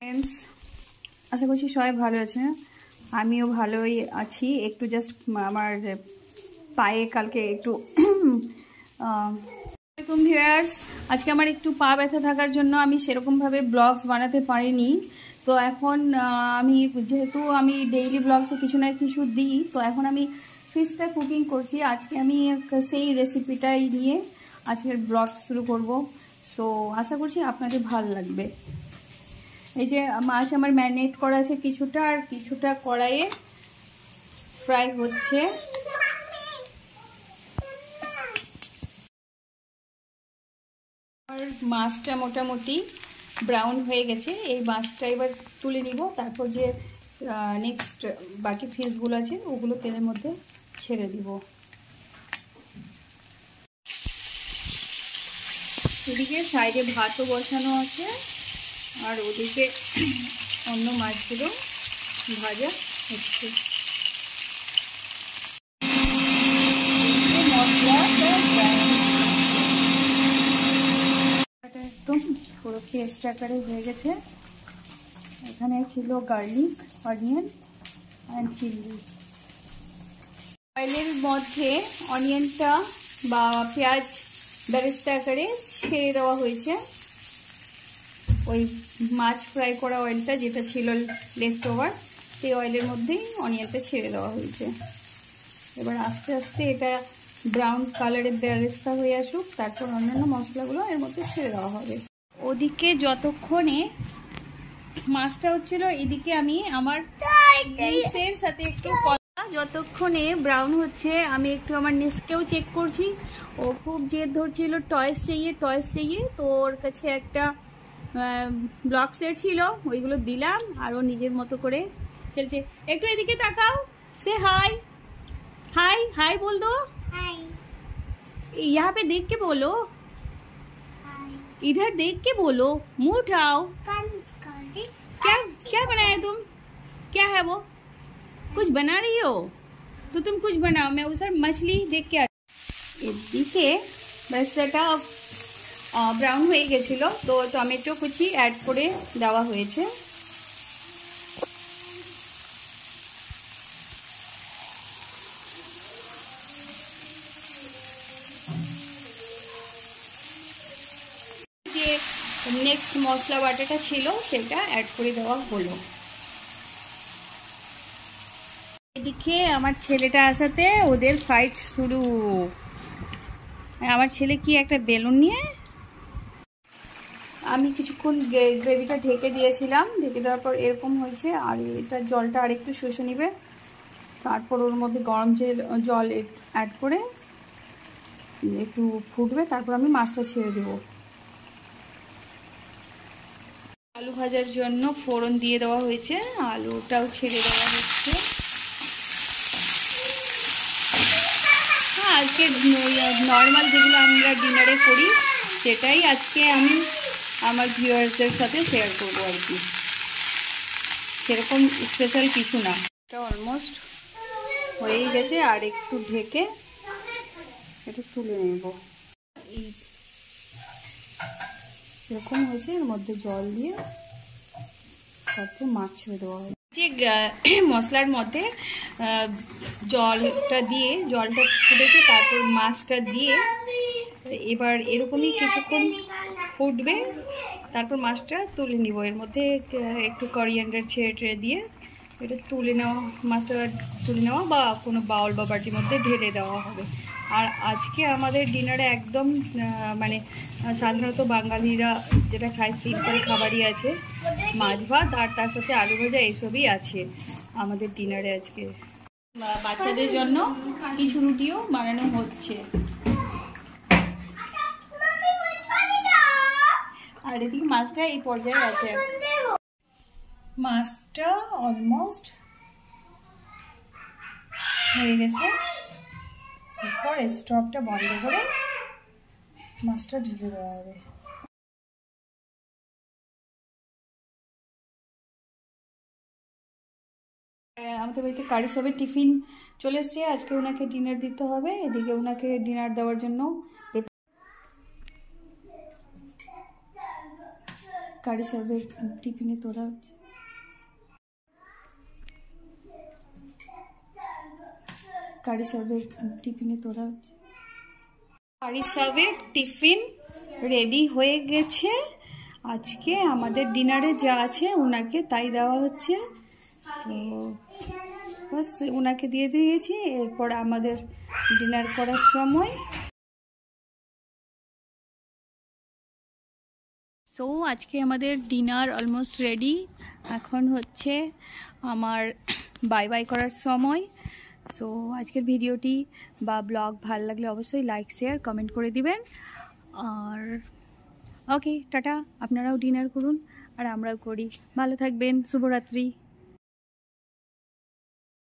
Friends आशा करছি সবাই ভালো আছেন আমিও ভালোই আছি একটু জাস্ট আমার পায়ে কালকে একটু আসসালামু ভিউয়ার্স আজকে আমার একটু পা ব্যথা থাকার জন্য আমি সেরকম ভাবে ব্লগস বানাতে পারিনি তো এখন আমি যেহেতু আমি ডেইলি ব্লগসে কিছু না কিছু দিই তো এখন আমি ফিশটা কুকিং করছি আজকে আমি সেই রেসিপিটাই নিয়ে আজকের ব্লগ শুরু করব সো আশা করছি আপনাদের ভালো লাগবে এই যে মাছ আমার ম্যারিনেট করা আছে কিছুটা আর কিছুটা কড়াইয়ে ফ্রাই হচ্ছে আর মাছটা মোটামুটি ব্রাউন হয়ে গেছে এই মাছটা এবার তুলে নিব তারপর যে নেক্সট বাকি ফিশগুলো আছে ওগুলো তেলের মধ্যে ছেড়ে দিব এদিকে সাইডে ভাতও বসানো আছে আর ওদিকে অন্য মাছগুলো ভাজা হচ্ছে একদম পুরো পেস্ট আকারে হয়ে গেছে এখানে ছিল গার্লিক অনিয়ন অ্যান্ড চিলি অয়েলের মধ্যে অনিয়নটা বা পেঁয়াজ বেরেস্তা আকারে ছেড়ে দেওয়া হয়েছে ওই মাছ ফ্রাই করা অয়েলটা যেটা ছিল লেফট ওভার সেই অয়েলের মধ্যেই অনিয়নটা ছেড়ে দেওয়া হয়েছে এবার আস্তে আস্তে এটা ব্রাউন কালারের বেরেস্তা হয়ে আসুক তারপর অন্যান্য মশলাগুলো এর মধ্যে ছেড়ে দেওয়া হবে ওদিকে যতক্ষণে মাছটা হচ্ছিল এদিকে আমি আমার ফিশের সাথে একটু যতক্ষণে ব্রাউন হচ্ছে আমি একটু আমার নেসকেও চেক করছি ও খুব জেদ ধরছিল টয়েস চাইয়ে তো ওর কাছে একটা ব্লক সেট ছিল ওইগুলো দিলাম আর ও নিজের মতো করে খেলছে একটু এদিকে তাকাও से हाय हाय हाय बोल दो हाय यहाँ पे देख के बोलो इधर देख के बोलो मुंह उठाओ क्या क्या बनाया तुम क्या है वो कुछ बना रही हो तो तुम कुछ बनाओ मैं उधर मछली देख के এদিকে বেরেস্তাটা ব্রাউন হয়ে গেছিল তো টমেটো কুচি অ্যাড করে দেওয়া হয়েছে যে নেক্সট মশলা বাটাটা ছিল সেটা অ্যাড করে দেওয়া হলো এদিকে আমার ছেলেটা আসাতে ওদের ফাইট শুরু আমার ছেলে কি একটা বেলুন নিয়ে আমি কিছুক্ষণ গ্রেভিটা ঢেকে দিয়েছিলাম ঢেকে দেওয়ার পর এরকম হয়েছে আর এটা জলটা আরেকটু শুষে নিবে তারপর ওর মধ্যে গরম জল অ্যাড করে একটু ফুটবে তারপর আমি মাছটা ছেড়ে দেব আলু ভাজার জন্য ফোড়ন দিয়ে দেওয়া হয়েছে আলুটাও ছেড়ে দেওয়া হচ্ছে আজকে নর্মাল যেগুলো আমরা ডিনারে করি সেটাই আজকে আমি আমার ভিউয়ারদের সাথে শেয়ার করবো আর কি সেরকম স্পেশাল কিছু না এটা অলমোস্ট হয়েই গেছে আর একটু ঢেকে এটা তুলে নেব এই এরকম হয়েছে এর মধ্যে জল দিয়ে তারপর মাছ ছেড়ে দেওয়া হয় যে মশলার মধ্যে জলটা ফুটেছে তারপর মাছটা দিয়ে এবার এরকমই কিছুক্ষণ ফুটবে তারপর মাছটা তুলে নিব এর মধ্যে একটু করিয়েন্ডার ছেড়ে দিয়ে এটা মাছটা তুলে নেওয়া বা কোনো বাউল বা বাটির মধ্যে ঢেলে দেওয়া হবে আর আজকে আমাদের ডিনারে একদম মানে সাধারণত বাঙালিরা যেটা খায় সিম্পল খাবারই আছে মাছ ভাত আর তার সাথে আলু ভাজা এইসবই আছে আমাদের ডিনারে আজকে বাচ্চাদের জন্য কিছু রুটিও বানানো হচ্ছে আর এদিকে মাছটা এই পর্যায়ে আছে মাছটা অলমোস্ট হয়ে গেছে এরপর স্টোভটা বন্ধ করে মাছটা ঢেলে দেওয়া হবে আমাদের বাড়িতে কারি সাহেবের টিফিন চলে এসছে আজকে ওনাকে ডিনার দিতে হবে এদিকে ওনাকে ডিনার দেওয়ার জন্য কারি সাহেবের টিফিনে তোলা হচ্ছে। কারি সাহেবের টিফিনে তোলা হচ্ছে। কারি সাহেবের টিফিন রেডি হয়ে গেছে। আজকে আমাদের ডিনারে যা আছে ওনাকে তাই দেওয়া হচ্ছে। তো বাস ওনাকে দিয়ে দিয়েছি। এরপর আমাদের ডিনার করার সময়। সো আজকে আমাদের ডিনার অলমোস্ট রেডি। এখন হচ্ছে আমার বাই বাই করার সময়। সো আজকের ভিডিওটি বা ব্লগ ভালো লাগলে অবশ্যই লাইক শেয়ার কমেন্ট করে দিবেন। আর ওকে টাটা, আপনারাও ডিনার করুন আর আমরাও করি। ভালো থাকবেন, শুভরাত্রি।